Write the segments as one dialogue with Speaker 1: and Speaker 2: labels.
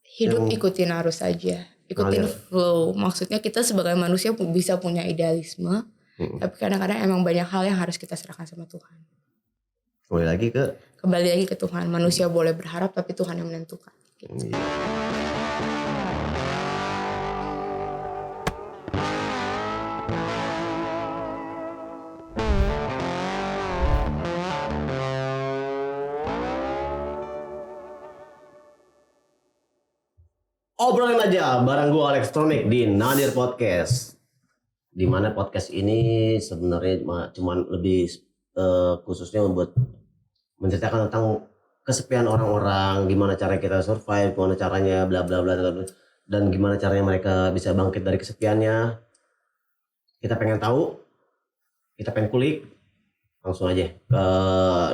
Speaker 1: Hidup ikutin arus aja, ikutin flow. Maksudnya kita sebagai manusia bisa punya idealisme, tapi kadang-kadang emang banyak hal yang harus kita serahkan sama Tuhan. Kembali lagi ke Tuhan. Manusia boleh berharap, tapi Tuhan yang menentukan. Gitu.
Speaker 2: Obrolin aja bareng gue Alextronic di Nadir Podcast. Dimana podcast ini sebenarnya cuman lebih khususnya membuat menceritakan tentang kesepian orang-orang, gimana cara kita survive, gimana caranya bla bla bla, dan gimana caranya mereka bisa bangkit dari kesepiannya. Kita pengen tahu, kita pengen kulik, langsung aja.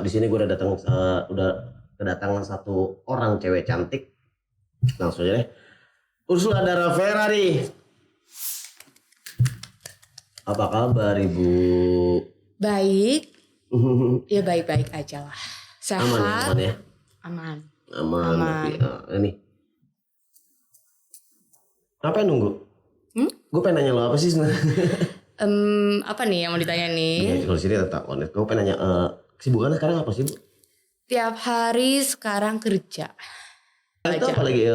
Speaker 2: Di sini gue udah kedatangan satu orang cewek cantik, langsung aja deh. Ursula Dara Ferrari. Apa kabar Ibu?
Speaker 1: Baik. Ya baik-baik aja lah. Sehat.
Speaker 2: Aman ya?
Speaker 1: Aman.
Speaker 2: Tapi, ini. Ngapain nunggu? Gue pengen nanya lo apa sih sebenarnya?
Speaker 1: Apa nih yang mau ditanya nih?
Speaker 2: Ya, kalau sini tetap honest. Gue pengen nanya kesibukannya sekarang apa sih Bu?
Speaker 1: Tiap hari sekarang kerja.
Speaker 2: Itu apa lagi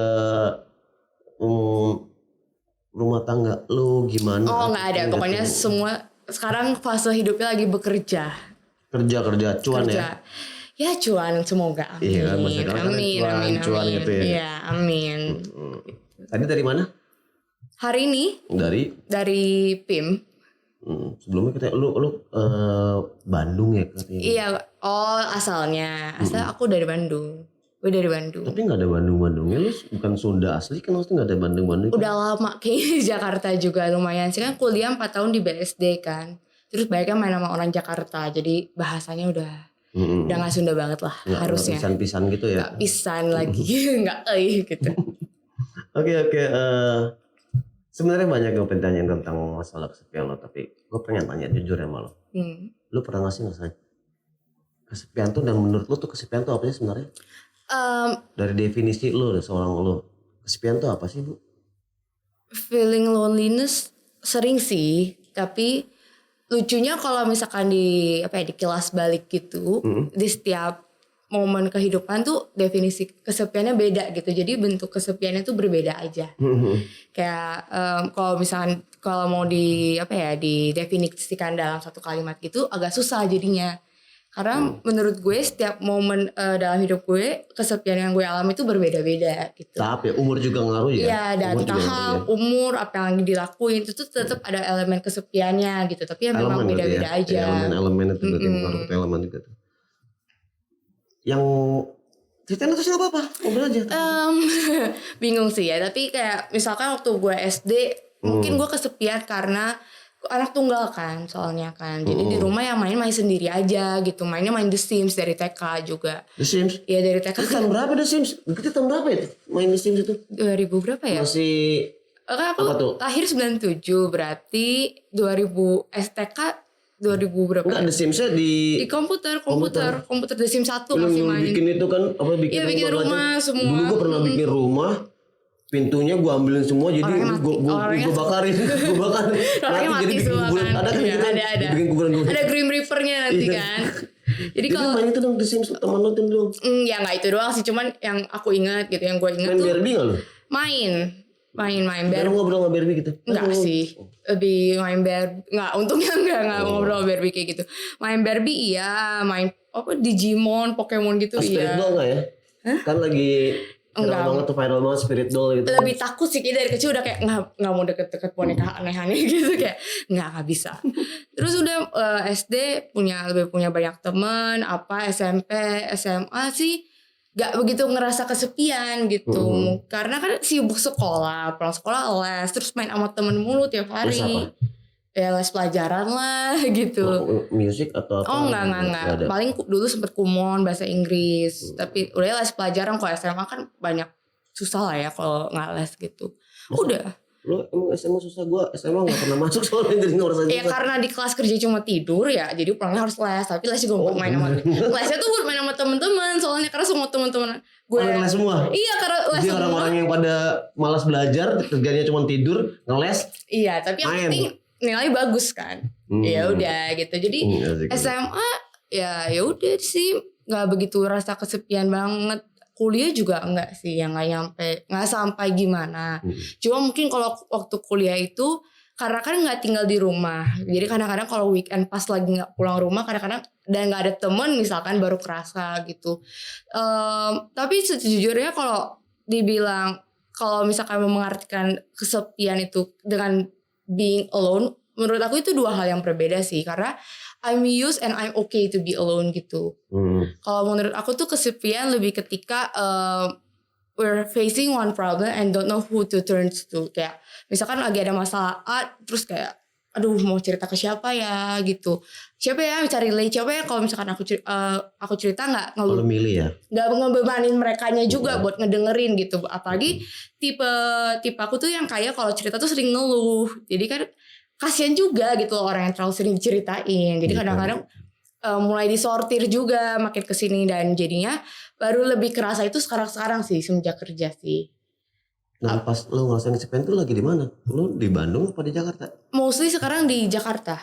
Speaker 2: rumah tangga lo gimana?
Speaker 1: Oh nggak ada, pokoknya semua sekarang fase hidupnya lagi bekerja.
Speaker 2: Kerja cuan ya?
Speaker 1: Ya cuan semoga, amin.
Speaker 2: Iya,
Speaker 1: amin.
Speaker 2: Gitu ya?
Speaker 1: Iya amin.
Speaker 2: Tadi dari mana?
Speaker 1: Hari ini dari PIM.
Speaker 2: Sebelumnya kita lu Bandung ya katanya?
Speaker 1: Iya, asalnya aku dari Bandung. Gue dari Bandung.
Speaker 2: Tapi nggak ada Bandung-Bandungnya, lu bukan Sunda asli kan, maksudnya nggak ada Bandung-Bandung.
Speaker 1: Udah lama kayaknya di Jakarta juga lumayan sih kan, kuliah 4 tahun di BSD kan. Terus banyak main sama orang Jakarta, jadi bahasanya udah nggak Sunda banget lah nggak, harusnya.
Speaker 2: Pisan-pisan gitu ya?
Speaker 1: Nggak pisan lagi, nggak gitu.
Speaker 2: Oke. Sebenarnya banyak yang pengen tanyain tentang masalah kesepian lo, tapi gue pengen tanya jujur ya sama lo. Lu pernah nggak sih ngerasain kesepian tuh, dan menurut lo tuh kesepian tuh apa sih sebenarnya? Dari definisi lo, seorang lo, kesepian tuh apa sih Bu?
Speaker 1: Feeling loneliness sering sih, tapi lucunya kalau misalkan di kilas balik gitu, di setiap momen kehidupan tuh definisi kesepiannya beda gitu. Jadi bentuk kesepiannya tuh berbeda aja. Kayak kalau mau didefinisikan dalam satu kalimat gitu agak susah jadinya. Karena menurut gue setiap momen dalam hidup gue, kesepian yang gue alami itu berbeda-beda gitu.
Speaker 2: Tapi umur juga ngaruh ya?
Speaker 1: Iya, dan tahap, umur, apa yang lagi dilakuin itu tuh tetap ada elemen kesepiannya gitu. Tapi ya memang beda-beda aja.
Speaker 2: Elemen itu berarti mengaruh ke elemen juga tuh. Yang ceritain itu sih gak apa-apa, ngobrol aja.
Speaker 1: Bingung sih ya, tapi kayak misalkan waktu gue SD, mungkin gue kesepian karena anak tunggal kan soalnya kan. Jadi di rumah yang main sendiri aja gitu. Mainnya main The Sims dari TK juga.
Speaker 2: The Sims?
Speaker 1: Iya dari TK.
Speaker 2: Itu tahun berapa The Sims? Kita tahun berapa ya main The Sims itu?
Speaker 1: 2000 berapa ya?
Speaker 2: Masih
Speaker 1: kan aku lahir 97, berarti 2000 STK 2000 berapa?
Speaker 2: Enggak, The Sims-nya di
Speaker 1: komputer The Sims 1 masih main.
Speaker 2: Bikin itu kan
Speaker 1: bikin rumah semua.
Speaker 2: Dulu gue pernah bikin rumah, pintunya gue ambilin semua, jadi gue bakarin.
Speaker 1: Orangnya mati semua kan.
Speaker 2: Ada kan gitu.
Speaker 1: Ada Grim Reaper-nya nanti kan. Jadi kalau
Speaker 2: main itu dong The Sims, teman nonton dong.
Speaker 1: Ya nggak itu doang sih, cuman yang aku ingat gitu, yang gue ingat
Speaker 2: tuh.
Speaker 1: Main
Speaker 2: Barbie nggak lo?
Speaker 1: Main
Speaker 2: Barbie. Ngobrol sama Barbie gitu?
Speaker 1: Enggak sih, lebih main Barbie. Nggak, untungnya nggak ngobrol Barbie kayak gitu. Main Barbie iya, main Digimon, Pokemon gitu iya.
Speaker 2: Spirit doll nggak ya? Kan lagi viral banget Spirit doll gitu.
Speaker 1: Lebih takut sih, kayak dari kecil udah kayak nggak mau deket-deket boneka aneh-aneh gitu, kayak nggak bisa. Terus udah SD lebih punya banyak teman, SMP, SMA sih gak begitu ngerasa kesepian gitu. Karena kan sibuk sekolah, pulang sekolah les, terus main sama temen mulu tiap hari. Les apa? Ya les pelajaran lah gitu.
Speaker 2: Musik atau apa?
Speaker 1: Enggak. Paling dulu sempet kumon bahasa Inggris. Tapi udah les pelajaran. Kalau SMA kan banyak susah lah ya kalau nggak les gitu. Udah.
Speaker 2: Lu emang SMA susah, gua SMA gak pernah masuk soalnya jadi ngerasain
Speaker 1: Ya karena di kelas kerja cuma tidur ya, jadi pulangnya harus les. Tapi les juga buat main sama lesnya tuh buat main sama teman-teman. Soalnya karena semua teman-teman gue
Speaker 2: les semua.
Speaker 1: Iya, karena les
Speaker 2: jadi
Speaker 1: semua.
Speaker 2: Orang-orang yang pada malas belajar, kerjanya cuma tidur, ngeles.
Speaker 1: Iya, tapi yang penting nilai bagus kan. Ya udah gitu. Jadi SMA ya udah sih nggak begitu rasa kesepian banget. Kuliah juga enggak sih, yang nggak sampai gimana. Cuma mungkin kalau waktu kuliah itu karena kan nggak tinggal di rumah, jadi kadang-kadang kalau weekend pas lagi nggak pulang rumah kadang-kadang dan nggak ada temen misalkan baru kerasa gitu. Tapi sejujurnya kalau dibilang kalau misalkan mengartikan kesepian itu dengan being alone, menurut aku itu dua hal yang berbeda sih, karena I'm used and I'm okay to be alone gitu. Kalau menurut aku tuh kesepian lebih ketika we're facing one problem and don't know who to turn to. Kayak misalkan lagi ada masalah A, terus kayak aduh mau cerita ke siapa ya gitu. Siapa ya cari relate, siapa ya kalau misalkan aku cerita nggak
Speaker 2: kalau milih ya.
Speaker 1: Nggak ngebebanin merekanya juga buat ngedengerin gitu. Apalagi tipe aku tuh yang kayak kalau cerita tuh sering ngeluh. Jadi kan kasian juga gitu orang yang terlalu sering diceritain. Jadi kadang-kadang mulai disortir juga makin kesini dan jadinya baru lebih kerasa itu sekarang sih semenjak kerja sih.
Speaker 2: Nah pas lu ngerasain kesepian tuh lagi di mana? Lu di Bandung apa di Jakarta?
Speaker 1: Mostly sekarang di Jakarta.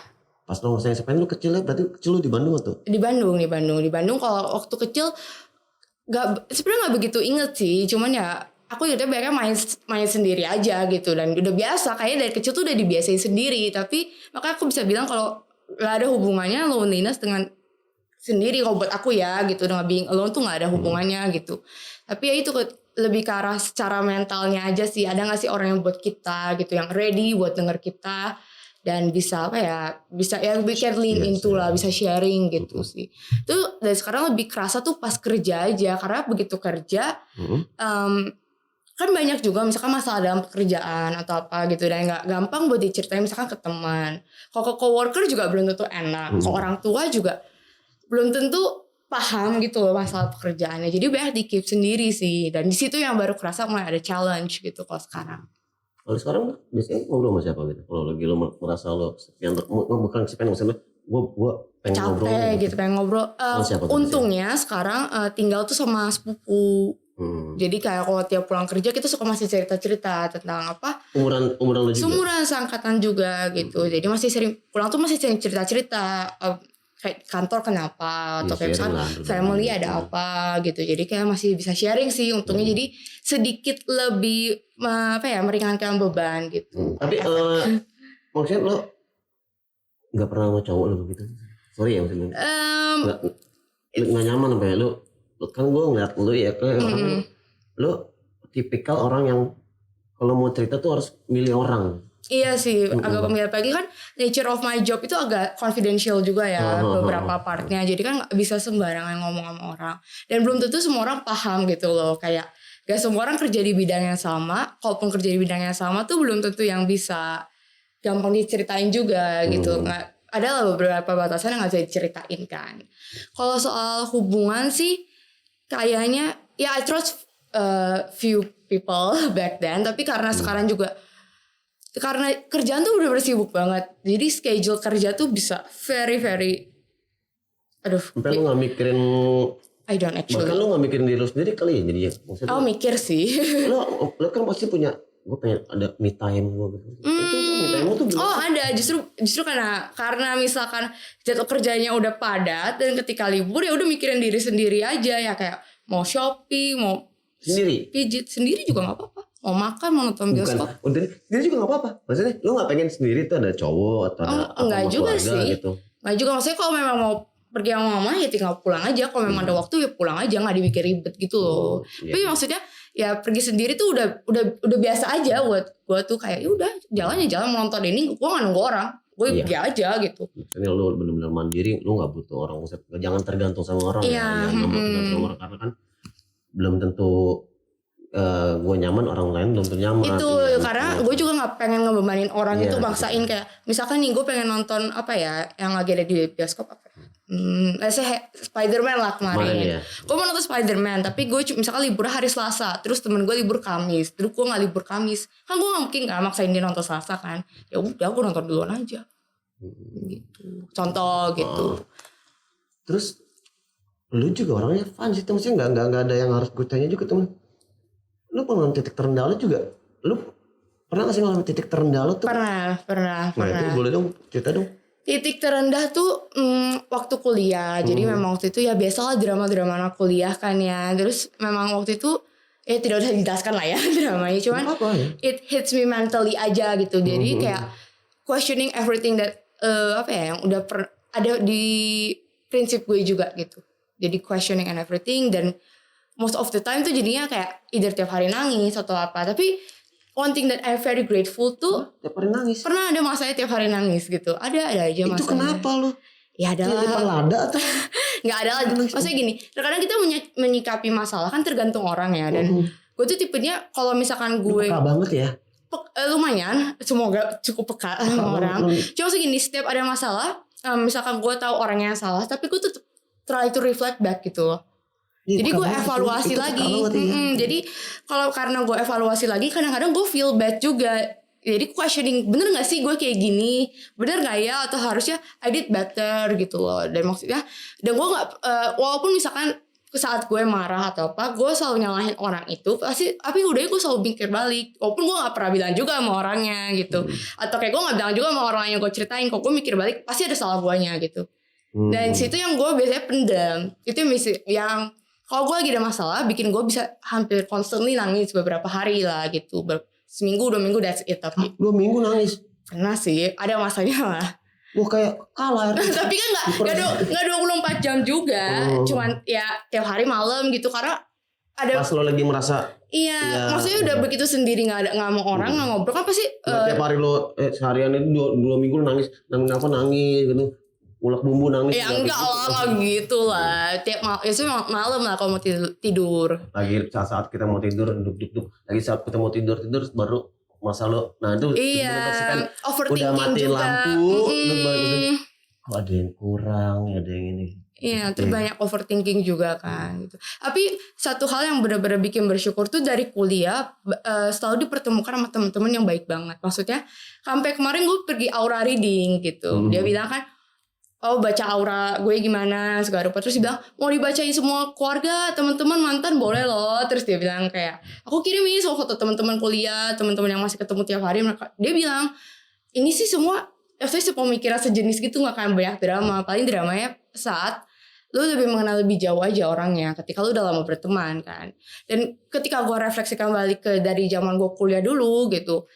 Speaker 2: Pas lu ngerasain kesepian lu kecil ya, berarti kecil lu di Bandung atau?
Speaker 1: Di Bandung. Kalau waktu kecil sebenarnya nggak begitu inget sih, cuman ya aku udah biasanya main sendiri aja gitu dan udah biasa kayaknya dari kecil tuh udah dibiasain sendiri. Tapi makanya aku bisa bilang kalau gak ada hubungannya loneliness dengan sendiri kalau buat aku ya gitu, dengan being alone tuh gak ada hubungannya gitu. Tapi ya itu lebih ke arah secara mentalnya aja sih, ada gak sih orang yang buat kita gitu, yang ready buat denger kita dan bisa bisa ya we can lean into lah, bisa sharing gitu sih. Itu dari sekarang lebih kerasa tuh pas kerja aja, karena begitu kerja kan banyak juga misalkan masalah dalam pekerjaan atau apa gitu dan nggak gampang buat diceritain misalkan ke teman. Kalau ke coworker juga belum tentu enak. Ke orang tua juga belum tentu paham gitu loh masalah pekerjaannya. Jadi banyak di keep sendiri sih, dan di situ yang baru kerasa mulai ada challenge gitu kalau sekarang.
Speaker 2: Kalau sekarang biasanya ngobrol sama siapa gitu? Kalau lagi lo merasa lo sepian, bukan sepian maksudnya gue pengen ngobrol
Speaker 1: gitu, pengen ngobrol. Untungnya sekarang tinggal tuh sama sepupu. Jadi kayak kalau tiap pulang kerja kita suka masih cerita-cerita tentang apa?
Speaker 2: Umuran lo juga?
Speaker 1: Seumuran seangkatan juga gitu. Jadi masih sering pulang tuh masih sering cerita-cerita kayak kantor kenapa atau kayak misalkan family ada apa gitu. Jadi kayak masih bisa sharing sih untungnya. Jadi sedikit lebih meringankan beban gitu.
Speaker 2: Tapi maksudnya lo nggak pernah sama cowok lo begitu? Sorry ya maksudnya. Nggak nyaman apa ya lo kan gue ngeliat lo ya kayak lo tipikal orang yang kalau mau cerita tuh harus milih orang.
Speaker 1: Iya sih, agak pemilih pagi kan nature of my job itu agak confidential juga ya beberapa partnya. Jadi kan gak bisa sembarangan ngomong sama orang. Dan belum tentu semua orang paham gitu loh. Kayak gak semua orang kerja di bidang yang sama. Kalaupun kerja di bidang yang sama tuh belum tentu yang bisa gampang diceritain juga gitu. Ada lah beberapa batasan yang gak bisa diceritain kan. Kalau soal hubungan sih kayaknya ya I trust few people back then. Tapi karena sekarang juga karena kerjaan tuh udah sibuk banget, jadi schedule kerja tuh bisa very
Speaker 2: sampai lu gak mikirin
Speaker 1: I don't actually
Speaker 2: bahkan lu gak mikirin diri lu sendiri kali ya jadinya maksudnya
Speaker 1: mikir sih
Speaker 2: lu kan pasti punya gue pengen ada me time gue gitu itu me time tuh gimana?
Speaker 1: Ada justru karena misalkan jadwal kerjanya udah padat dan ketika libur ya udah mikirin diri sendiri aja ya, kayak mau shopping, mau
Speaker 2: sendiri
Speaker 1: pijit sendiri juga nggak apa-apa, mau makan, mau nonton bioskop.
Speaker 2: Sendiri juga gak apa-apa. Maksudnya lu gak pengen sendiri tuh ada cowok atau ada
Speaker 1: enggak juga sih
Speaker 2: gitu.
Speaker 1: Enggak juga, maksudnya kalau memang mau pergi sama mama ya tinggal pulang aja. Kalau memang ada waktu ya pulang aja, gak dibikin ribet gitu loh. Tapi maksudnya ya pergi sendiri tuh udah biasa aja buat gue tuh, kayak udah jalan mau nonton ini gue gak nunggu orang, gue pergi aja gitu.
Speaker 2: Maksudnya lu benar-benar mandiri, lu gak butuh orang, jangan tergantung sama orang. Gak tergantung sama orang karena kan belum tentu gue nyaman orang lain belum tentu nyaman.
Speaker 1: Itu karena gue juga nggak pengen ngebebanin orang itu maksain kayak misalkan nih gue pengen nonton apa ya yang lagi ada di bioskop apa let's say Spider-Man lah kemarin. Gue mau nonton Spider-Man tapi gue misalkan libur hari Selasa terus temen gue libur Kamis terus gue nggak libur Kamis kan gue nggak mungkin kan maksain dia nonton Selasa kan ya udah gue nonton duluan aja gitu contoh gitu.
Speaker 2: Terus lu juga orangnya fun sih maksudnya nggak ada yang harus gue tanya juga temen. Lu pernah titik terendah lu juga? Lu pernah gak sih ngalamin titik terendah lu tuh?
Speaker 1: Pernah.
Speaker 2: Nah itu boleh dong, cerita dong.
Speaker 1: Titik terendah tuh waktu kuliah. Jadi memang waktu itu ya biasalah drama-drama anak kuliah kan ya. Terus memang waktu itu ya tidak usah dijelaskan lah ya dramanya. Cuman it hits me mentally aja gitu. Jadi kayak questioning everything that apa ya yang udah ada di prinsip gue juga gitu. Jadi questioning and everything dan most of the time tuh jadinya kayak either tiap hari nangis atau apa. Tapi one thing that I'm very grateful tuh
Speaker 2: tiap hari nangis.
Speaker 1: Pernah ada masanya tiap hari nangis gitu. Ada aja masanya.
Speaker 2: Itu kenapa lu?
Speaker 1: Ya adalah.
Speaker 2: Di depan lada atau?
Speaker 1: Gak ada lah. Maksudnya gini. Terkadang kita menyikapi masalah kan tergantung orang ya. Dan gue tuh tipenya kalau misalkan gue.
Speaker 2: Peka banget ya.
Speaker 1: Lumayan. Semoga cukup peka sama orang. Cuma segini setiap ada masalah. Misalkan gue tahu orangnya yang salah. Tapi gue tuh try to reflect back gitu. Jadi gue evaluasi lagi. Jadi kalau karena gue evaluasi lagi, kadang-kadang gue feel bad juga. Jadi questioning, bener nggak sih gue kayak gini? Bener nggak ya? Atau harusnya I did better gitu loh. Dan maksudnya, dan gue nggak, walaupun misalkan saat gue marah atau apa, gue selalu nyalahin orang itu. Pasti, tapi udahnya gue selalu mikir balik. Walaupun gue nggak pernah bilang juga sama orangnya gitu. Atau kayak gue nggak bilang juga sama orang yang gue ceritain. Kok gue mikir balik, pasti ada salah guanya gitu. Dan situ yang gue biasanya pendam. Itu yang kalau gue lagi ada masalah, bikin gue bisa hampir constantly nangis beberapa hari lah gitu. Seminggu, 2 minggu that's it. Tapi
Speaker 2: 2 minggu nangis?
Speaker 1: Pernah sih, ada masanya lah.
Speaker 2: Wah kayak kalah.
Speaker 1: Tapi kan gak 24 jam juga. Cuman ya tiap hari malam gitu. Karena ada
Speaker 2: pas lo lagi merasa
Speaker 1: iya, maksudnya udah begitu sendiri gak mau orang gak ngobrol kan pasti
Speaker 2: tiap hari lo seharian itu 2 minggu lo nangis gitu. Ulek bumbu nangis.
Speaker 1: Ya enggak lah gitu lah. Tiap malam lah kalau mau tidur.
Speaker 2: Lagi saat kita mau tidur duduk. Lagi saat kita mau tidur baru masa lo. Nah itu
Speaker 1: iya, overthinking
Speaker 2: udah mati
Speaker 1: juga.
Speaker 2: Lampu. Kok ada yang kurang, ada yang ini.
Speaker 1: Iya, terus banyak overthinking juga kan gitu. Tapi satu hal yang benar-benar bikin bersyukur tuh dari kuliah selalu dipertemukan sama teman-teman yang baik banget. Maksudnya sampai kemarin gue pergi aura reading gitu. Dia bilang kan baca aura gue gimana segala rupa. Terus dia bilang mau dibacain semua keluarga, teman-teman, mantan boleh loh. Terus dia bilang kayak aku kirimin foto teman-teman kuliah, teman-teman yang masih ketemu tiap hari. Dia bilang ini sih semua sepemikiran sejenis gitu, gak akan banyak drama. Paling dramanya saat lu lebih mengenal lebih jauh aja orangnya ketika lu udah lama berteman kan. Dan ketika gue refleksikan balik ke dari zaman gue kuliah dulu gitu,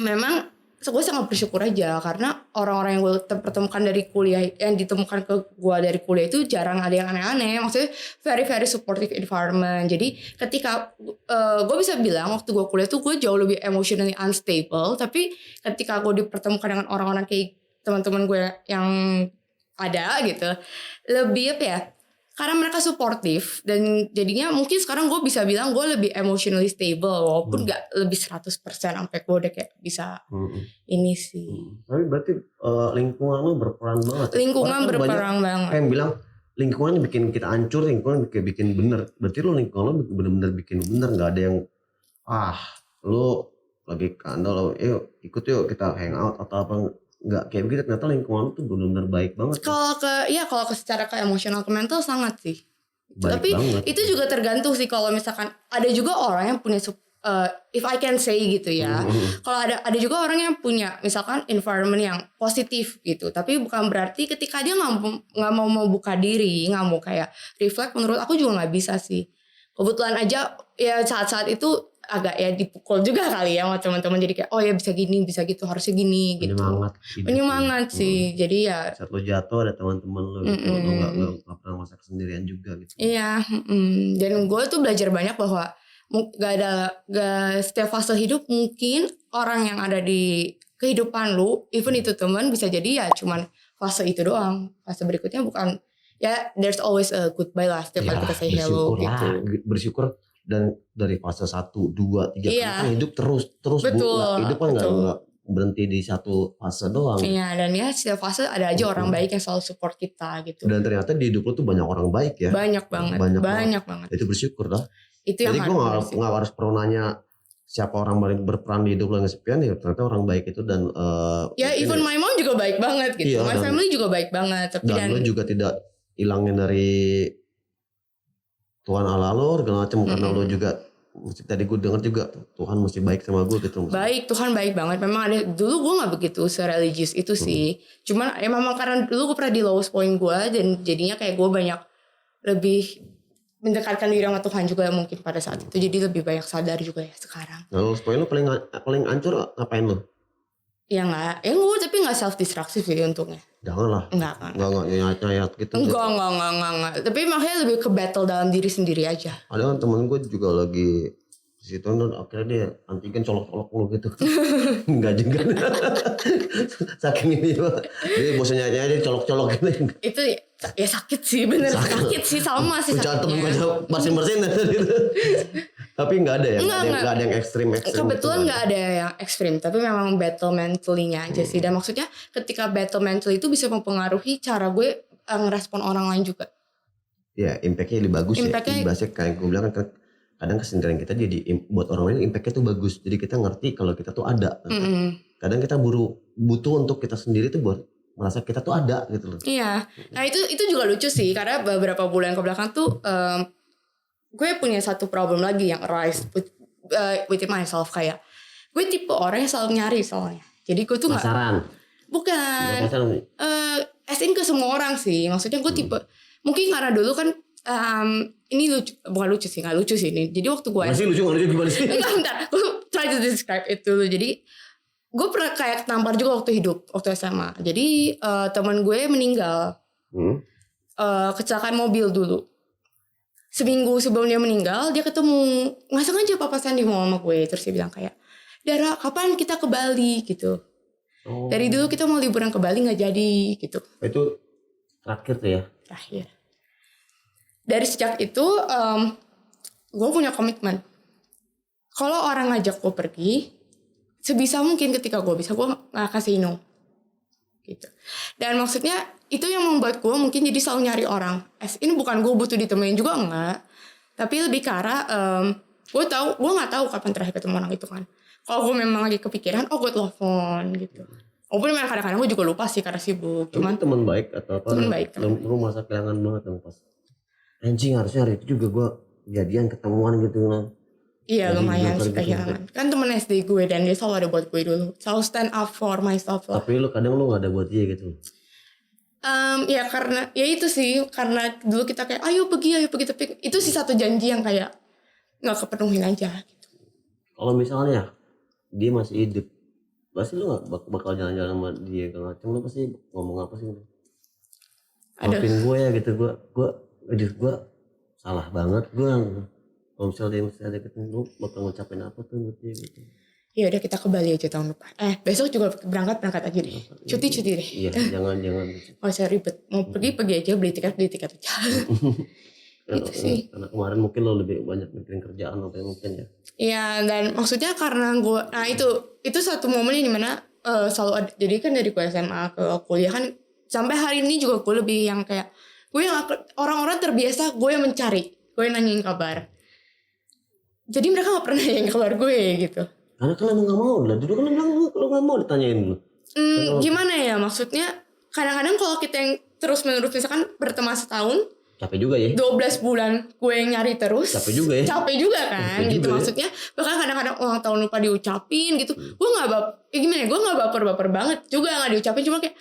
Speaker 1: memang gue sangat bersyukur aja karena orang-orang yang gue pertemukan dari kuliah, yang ditemukan ke gue dari kuliah itu jarang ada yang aneh-aneh. Maksudnya very very supportive environment. Jadi ketika gue bisa bilang waktu gue kuliah tuh gue jauh lebih emotionally unstable. Tapi ketika gue dipertemukan dengan orang-orang kayak teman-teman gue yang ada gitu, lebih apa ya? Karena mereka suportif dan jadinya mungkin sekarang gue bisa bilang gue lebih emotionally stable walaupun gak lebih 100% sampai gue udah kayak bisa ini sih.
Speaker 2: Tapi berarti lingkungan lu berperan banget.
Speaker 1: Lingkungan berperan banget.
Speaker 2: Yang bilang lingkungan bikin kita hancur, lingkungan bikin bener. Berarti lu lingkungan lu bener-bener bikin bener, gak ada yang lu lagi kandol, yuk ikut yuk kita hangout atau apa. Nggak kayak begitu, ternyata lingkungan tuh benar-benar baik banget.
Speaker 1: Kalau ke secara ke emosional ke mental sangat sih.
Speaker 2: Baik
Speaker 1: tapi
Speaker 2: banget.
Speaker 1: Itu juga tergantung sih kalau misalkan ada juga orang yang punya if I can say gitu ya. Kalau ada juga orang yang punya misalkan environment yang positif gitu. Tapi bukan berarti ketika dia nggak mau buka diri, nggak mau kayak reflect, menurut aku juga nggak bisa sih. Kebetulan aja ya saat-saat itu agak ya dipukul juga kali ya sama teman-teman, jadi kayak ya bisa gini bisa gitu, harusnya gini gitu. Penyemangat sih. Jadi ya
Speaker 2: saat lo jatuh ada teman-teman lo gitu. Lo nggak pernah masa kesendirian juga gitu.
Speaker 1: Iya. Dan gue tuh belajar banyak bahwa gak setiap fase hidup mungkin orang yang ada di kehidupan lu, even itu teman, bisa jadi ya cuman fase itu doang. Fase berikutnya bukan, ya there's always a goodbye lah setiap kali kita say hello gitu.
Speaker 2: Bersyukur dan dari fase 1, 2, 3
Speaker 1: Iya.
Speaker 2: kan hidup terus
Speaker 1: Betul,
Speaker 2: hidup kan
Speaker 1: betul.
Speaker 2: nggak berhenti di satu fase doang.
Speaker 1: Iya, dan ya setiap fase ada aja orang baik yang selalu support kita gitu.
Speaker 2: Dan ternyata di hidup lu tuh banyak orang baik ya.
Speaker 1: Banyak banget.
Speaker 2: Itu bersyukur dah.
Speaker 1: Itu yang
Speaker 2: jadi gue nggak harus perlu nanya siapa orang paling berperan di hidup lo yang kesepian, ya ternyata orang baik itu. Dan
Speaker 1: ya even my mom juga baik banget gitu.
Speaker 2: Iya,
Speaker 1: my family juga baik banget. Tapi
Speaker 2: dan lo juga tidak hilangin dari Tuhan Allah lo segala macam, karena lo juga tadi gue denger juga Tuhan mesti baik sama gue gitu.
Speaker 1: Baik, Tuhan baik banget. Memang ada dulu gue nggak begitu sereligius itu sih. Cuman ya memang karena dulu gue pernah di lowest point gue, dan jadinya kayak gue banyak lebih mendekatkan diri sama Tuhan juga mungkin pada saat itu. Jadi lebih banyak sadar juga ya sekarang.
Speaker 2: Nah, lowest point lo paling hancur ngapain lo?
Speaker 1: Ya nggak, ya gue tapi nggak self destructive sih untungnya.
Speaker 2: Janganlah.
Speaker 1: Enggak
Speaker 2: nyayat gitu.
Speaker 1: Enggak. Tapi makanya lebih ke battle dalam diri sendiri aja.
Speaker 2: Ada kan temen gue juga lagi di situ, dan akhirnya dia antigen colok-colok mulu gitu. Enggak juga. Saking ini dia bosannya aja dia colok-colok gitu.
Speaker 1: Itu ya sakit sih, bener sakit sih, sama sih
Speaker 2: sakitnya.
Speaker 1: sakitnya.
Speaker 2: Bersin-bersin gitu. Tapi enggak ada ya, enggak ada yang ekstrim.
Speaker 1: Kebetulan enggak ada yang ekstrim, tapi memang battle mentally-nya aja sih. Dan maksudnya ketika battle mental itu bisa mempengaruhi cara gue ngerespon orang lain juga.
Speaker 2: Ya, impact-nya lebih bagus ya. Imbasnya kayak gue bilang kan, kadang kesendirian kita jadi buat orang lain impact-nya tuh bagus. Jadi kita ngerti kalau kita tuh ada. Kadang kita butuh untuk kita sendiri tuh buat merasa kita tuh ada gitu loh.
Speaker 1: Iya. Nah itu juga lucu sih, karena beberapa bulan ke belakang tuh gue punya satu problem lagi yang arise with myself. Kayak gue tipe orang yang selalu nyari soalnya. Jadi gue tuh nggak
Speaker 2: pasaran.
Speaker 1: Bukan. As in ke semua orang sih. Maksudnya gue tipe, mungkin karena dulu kan ini bukan lucu sih, nggak lucu sih ini. Jadi waktu gue
Speaker 2: masih lucu gimana sih?
Speaker 1: Enggak, bentar. Gue try to describe it dulu. Jadi gue pernah kayak ketampar juga waktu SMA. Jadi teman gue meninggal. Kecelakaan mobil dulu. Seminggu sebelum dia meninggal, dia ketemu, nggak sengaja papasan di mall sama gue. Terus dia bilang kayak, Dara, kapan kita ke Bali gitu. Dari dulu kita mau liburan ke Bali nggak jadi gitu.
Speaker 2: Itu terakhir tuh ya?
Speaker 1: Terakhir. Dari sejak itu gue punya komitmen. Kalau orang ngajak gue pergi, sebisa mungkin ketika gue bisa, gue gak kasih no gitu. Dan maksudnya itu yang membuat gue mungkin jadi selalu nyari orang. Ini bukan gue butuh ditemenin juga, enggak. Tapi lebih ke arah gue gak tahu kapan terakhir ketemu orang itu kan. Kalau gue memang lagi kepikiran, gue telepon gitu. Walaupun memang kadang-kadang gue juga lupa sih karena sibuk. Cuman
Speaker 2: teman baik atau apa?
Speaker 1: Teman baik.
Speaker 2: Lu merasa kehilangan banget kan pas. Anjing, harusnya hari itu juga gue jadian ketemuan gitu kan.
Speaker 1: Iya, lumayan sih kehilangan. Kan temen SD gue dan dia selalu ada buat gue dulu. Selalu stand up for myself lah.
Speaker 2: Tapi kadang lu gak ada buat dia gitu.
Speaker 1: Ya karena ya itu sih, karena dulu kita kayak ayo pergi tapi itu sih satu janji yang kayak nggak kepenuhin aja gitu.
Speaker 2: Kalau misalnya dia masih hidup, pasti lu gak bakal jalan-jalan sama dia kalau macam, lu pasti ngomong apa sih? Maafin gue ya gitu, gue salah banget gue. Kalau misalnya dia ada ketemu, lu bakal ngucapin apa tuh buat dia gitu?
Speaker 1: Ya udah kita ke Bali aja tahun depan. Besok juga berangkat aja deh. Cuti deh.
Speaker 2: Iya, jangan.
Speaker 1: Gak usah ribet. Mau pergi aja, beli tiket aja. Gitu sih.
Speaker 2: Karena kemarin mungkin lo lebih banyak mikirin kerjaan atau mungkin ya.
Speaker 1: Iya, dan maksudnya karena gue, nah itu satu momen yang dimana selalu ada. Jadi kan dari gue SMA ke kuliah kan sampai hari ini juga gue lebih yang kayak gue yang orang-orang terbiasa gue yang mencari, gue yang nanyain kabar. Jadi mereka gak pernah nanyain kabar gue gitu.
Speaker 2: Karena kan emang gak mau lah. Dulu kan bilang lo gak mau ditanyain dulu.
Speaker 1: Gimana ya, maksudnya kadang-kadang kalau kita yang terus-menerus misalkan berteman setahun,
Speaker 2: capek juga ya.
Speaker 1: 12 bulan gue yang nyari terus.
Speaker 2: Capek juga ya.
Speaker 1: Capek juga kan
Speaker 2: capek
Speaker 1: gitu
Speaker 2: juga
Speaker 1: maksudnya. Bahkan kadang-kadang ulang tahun lupa diucapin gitu. Gue gak gue gak baper-baper banget juga gak diucapin. Cuma kayak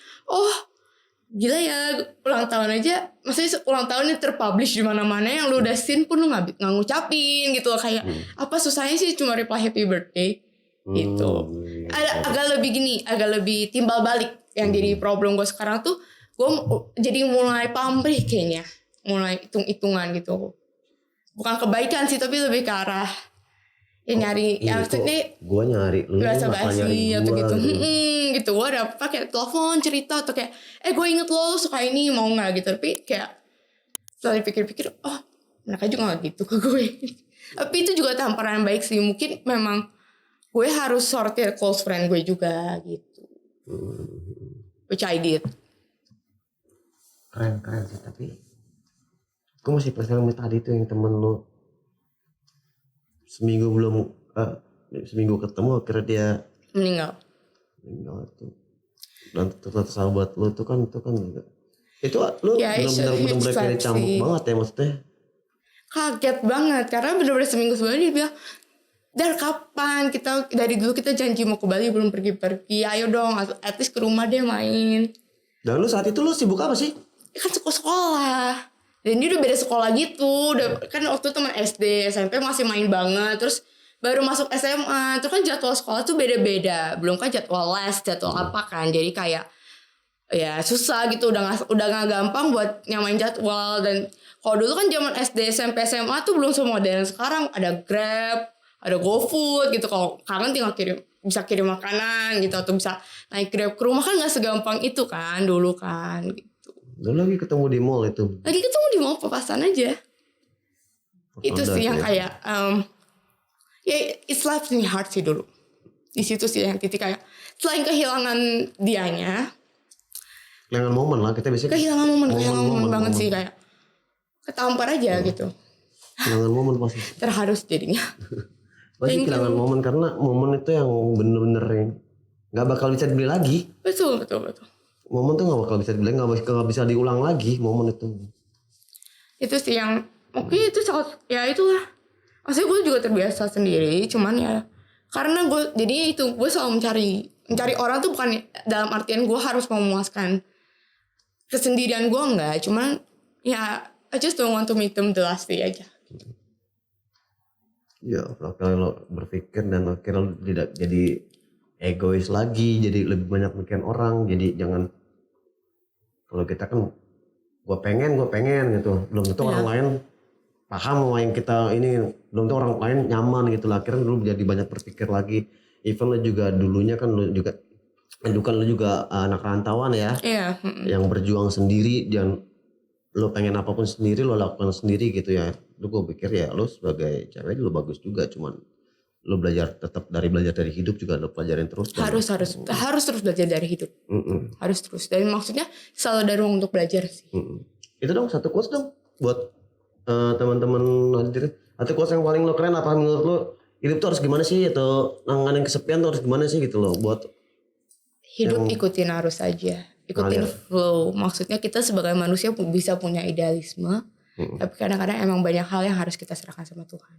Speaker 1: gila ya, ulang tahun aja, maksudnya ulang tahunnya terpublish di mana-mana, yang lu udah scene pun lu nggak ngucapin gitu loh. Kayak apa susahnya sih cuma reply happy birthday gitu. Agak lebih timbal balik yang jadi problem gue sekarang tuh. Gue jadi mulai pamrih kayaknya, mulai hitung-hitungan gitu. Bukan kebaikan sih, tapi lebih ke arah ya nyari, ya maksudnya
Speaker 2: gue nyari lu
Speaker 1: gak basi atau gitu. Gitu gue ada pakai telepon cerita atau kayak gue inget lo suka ini, mau nggak gitu. Tapi kayak setelah dipikir-pikir mereka juga nggak gitu ke gue. Tapi itu juga tamparan baik sih. Mungkin memang gue harus sortir close friend gue juga gitu. Which I did.
Speaker 2: Keren sih, tapi gue masih penasaran tadi tuh yang temen lu seminggu ketemu akhirnya dia
Speaker 1: Meninggal
Speaker 2: tuh. Dan ternyata sahabat lu tuh kan itu lu
Speaker 1: Ya,
Speaker 2: benar-benar kayak dicambuk banget ya maksudnya.
Speaker 1: kaget banget karena bener-bener seminggu sebelumnya dia bilang, "Dar, kapan kita dari dulu kita janji mau ke Bali belum pergi-pergi, ayo dong at least ke rumah deh main."
Speaker 2: Dan lu saat itu lu sibuk apa sih?
Speaker 1: Ya kan sekolah. Dan dia udah beda sekolah gitu. Udah kan waktu teman SD, SMP masih main banget. Terus baru masuk SMA. Terus kan jadwal sekolah tuh beda-beda. Belum kan jadwal les, jadwal apa kan. Jadi kayak ya susah gitu. Udah gak gampang buat nyamain jadwal. Dan kalau dulu kan zaman SD, SMP, SMA tuh belum semodern sekarang. Ada Grab, ada GoFood gitu. Kalau kangen tinggal bisa kirim makanan gitu. Atau bisa naik Grab ke rumah kan gak segampang itu kan dulu kan gitu.
Speaker 2: Lu lagi ketemu di mall itu.
Speaker 1: Lagi ketemu di mall papasan aja. Itu sih yang kayak ya it's left me hard sih dulu. Di situ sih yang titik kayak selain kehilangan dianya,
Speaker 2: kehilangan momen lah kita biasanya.
Speaker 1: kehilangan momen banget sih kayak ketampar aja gitu.
Speaker 2: Kehilangan momen pasti.
Speaker 1: Terharu jadinya.
Speaker 2: Pasti kehilangan momen karena momen itu yang bener-bener yang nggak bakal bisa dibeli lagi.
Speaker 1: Betul.
Speaker 2: Momen tuh nggak bakal bisa dibeli, nggak bisa diulang lagi momen itu.
Speaker 1: Itu sih yang itu sangat ya itulah. Maksudnya gue juga terbiasa sendiri, cuman ya karena gue jadi itu gue selalu mencari orang tuh bukan dalam artian gue harus memuaskan kesendirian gue, enggak, cuman ya I just don't want to meet them the last day aja.
Speaker 2: Ya kalau berpikir dan akhirnya lo tidak jadi egois lagi, jadi lebih banyak mikirin orang, jadi jangan kalau kita kan gue pengen gitu, belum tentu orang lain paham sama yang kita ini, belum tentu orang lain nyaman gitu lah, akhirnya lu jadi banyak berpikir lagi. Even lu juga dulunya kan lu juga anak rantauan ya, yang berjuang sendiri dan lu pengen apapun sendiri lu lakukan sendiri gitu ya. Lu gue pikir ya lu sebagai cewek lu bagus juga, cuman lu belajar dari hidup juga lu pelajarin terus.
Speaker 1: Harus terus belajar dari hidup. Harus terus. Dan maksudnya selalu ada ruang untuk belajar sih.
Speaker 2: Itu dong satu quotes dong buat teman-teman hadir. Atau quotes yang paling lo keren apa menurut lo? Hidup tuh harus gimana sih, atau nanganin kesepian tuh harus gimana sih gitu loh buat
Speaker 1: hidup ikutin arus aja. Ikutin flow. Maksudnya kita sebagai manusia bisa punya idealisme. Tapi kadang-kadang emang banyak hal yang harus kita serahkan sama Tuhan.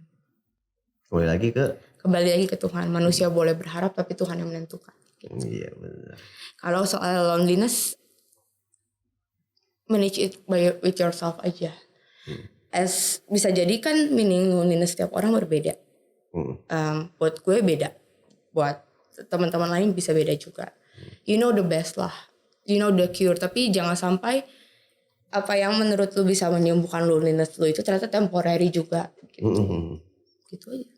Speaker 1: Kembali lagi ke Tuhan. Manusia boleh berharap tapi Tuhan yang menentukan. Gitu.
Speaker 2: Iya benar.
Speaker 1: Kalau soal loneliness, manage it with yourself aja. As bisa jadi kan meaning loneliness setiap orang berbeda. Buat gue beda. Buat teman-teman lain bisa beda juga. You know the best lah. You know the cure. Tapi jangan sampai apa yang menurut lu bisa menyembuhkan loneliness lu itu ternyata temporary juga. Gitu, gitu aja.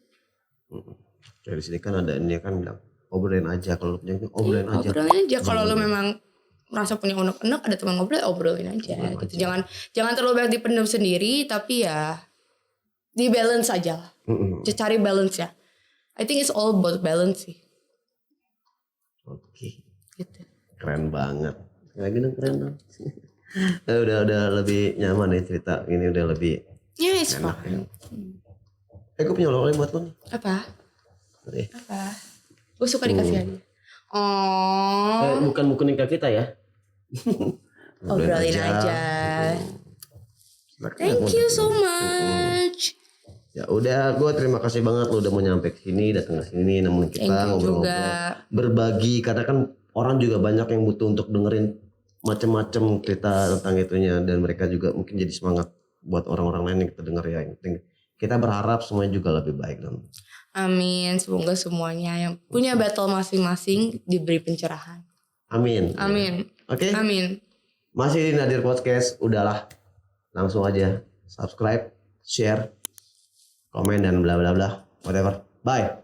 Speaker 2: Dari sini kan ada ini kan bilang obrolin aja, kalau punya obrolin aja.
Speaker 1: Kalau lu memang merasa punya unek-unek, ada teman ngobrol, obrolin aja. Gitu. Jangan terlalu banyak dipendam sendiri, tapi ya di balance aja lah. Cari balance ya. I think it's all about balance sih.
Speaker 2: Oke.
Speaker 1: Gitu.
Speaker 2: Keren banget. Lagi dong keren dong. udah lebih nyaman nih cerita ini, udah lebih
Speaker 1: it's
Speaker 2: enak
Speaker 1: fine.
Speaker 2: Gue punya oleh buat lo nih.
Speaker 1: Apa? Gue suka dikasih hadiah. Oh.
Speaker 2: Bukan nikah kita ya.
Speaker 1: Obrolin aja. Thank you so much.
Speaker 2: Ya udah, gue terima kasih banget lo udah mau nyampe sini, datang ke sini nemenin kita ngobrol-ngobrol, berbagi, karena kan orang juga banyak yang butuh untuk dengerin macam-macam cerita tentang itunya, dan mereka juga mungkin jadi semangat buat orang-orang lain yang kita denger ya. Kita berharap semuanya juga lebih baik dong.
Speaker 1: Amin, semoga semuanya yang punya battle masing-masing diberi pencerahan.
Speaker 2: Amin. Oke.
Speaker 1: Amin.
Speaker 2: Masih di Nadir Podcast, udahlah langsung aja subscribe, share, komen dan bla bla bla, whatever. Bye.